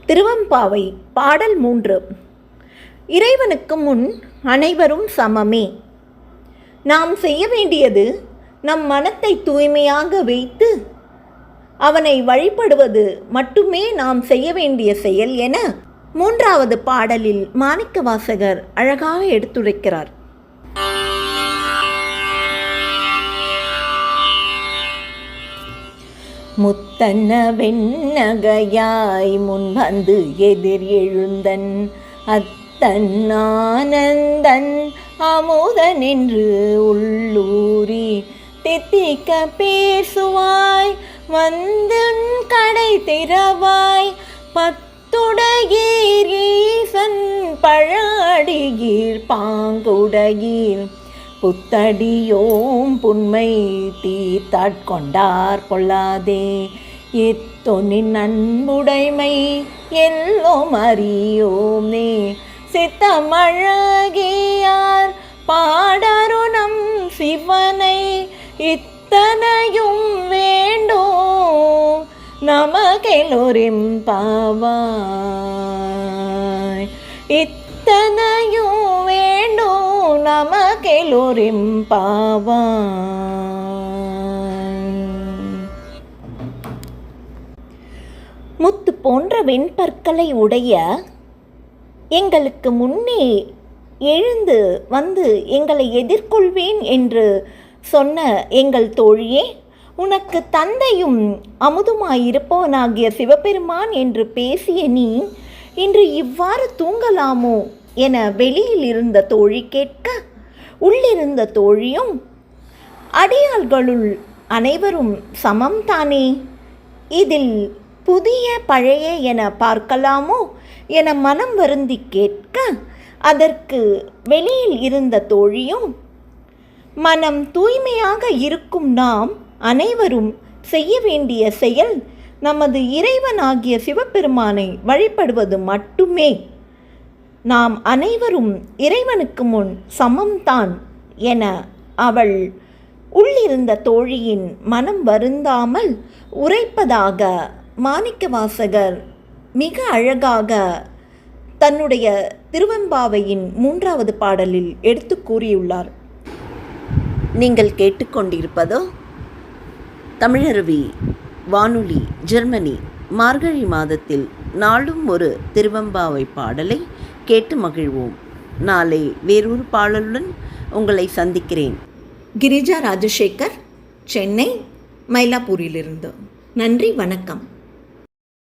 திருவெம்பாவை பாடல் 3. இறைவனுக்கு முன் அனைவரும் சமமே. நாம் செய்ய வேண்டியது நம் மனத்தை தூய்மையாக வைத்து அவனை வழிபடுவது மட்டுமே நாம் செய்ய வேண்டிய செயல் என 3வது பாடலில் மாணிக்கவாசகர் அழகாக எடுத்துரைக்கிறார். முத்தன்ன வெண்ணகையாய் முன் வந்து எதிர் எழுந்தன் அத்தன் ஆனந்தன் அமுதன் என்று உள்ளூரி தித்திக்க பேசுவாய் வந்தன் கடை திறவாய் பத்துடையீர் ஈசன் பழடியீர் பாங்குடையீர் புத்தடியோம் புன்மை தீத்தாட்கொண்டார் கொள்ளாதே எத்தொனின் அன்புடைமை எல்லோம் அறியோமே சித்தமழகியார் பாடருணம் சிவனை இத்தனையும் வேண்டும் நமக்கெல்லோரெம்பாவாய் இத்தனையும் வேண்டும் நமக்கெல்லோரெம்பாவாய். முத்து போன்ற வெண்பற்களை உடைய எங்களுக்கு முன்னே எழுந்து வந்து எங்களை எதிர்கொள்வேன் என்று சொன்ன எங்கள் தோழியே, உனக்கு தந்தையும் அமுதுமாயிருப்பவனாகிய சிவபெருமான் என்று பேசிய நீ இன்று இவ்வாறு தூங்கலாமோ என வெளியில் இருந்த தோழி கேட்க, உள்ளிருந்த தோழியும் அடியாள்களுள் அனைவரும் சமம் தானே, இதில் புதிய பழைய என பார்க்கலாமோ என மனம் வருந்தி கேட்க, அதற்கு வெளியில் இருந்த தோழியும் மனம் தூய்மையாக இருக்கும் நாம் அனைவரும் செய்ய வேண்டிய செயல் நமது இறைவனாகிய சிவபெருமானை வழிபடுவது மட்டுமே. நாம் அனைவரும் இறைவனுக்கு முன் சமம்தான் என அவள் உள்ளிருந்த தோழியின் மனம் வருந்தாமல் உரைப்பதாக மாணிக்கவாசகர் மிக அழகாக தன்னுடைய திருவெம்பாவையின் 3வது பாடலில் எடுத்து கூறியுள்ளார். நீங்கள் கேட்டுக்கொண்டிருப்பதோ தமிழருவி வானொலி ஜெர்மனி மார்கழி மாதத்தில் நாளும் ஒரு திருவெம்பாவை பாடலை கேட்டு மகிழ்வோம். நாளை வேறொரு பாடலுடன் உங்களை சந்திக்கிறேன். கிரிஜா ராஜசேகர், சென்னை, மயிலாப்பூரிலிருந்து. நன்றி, வணக்கம்.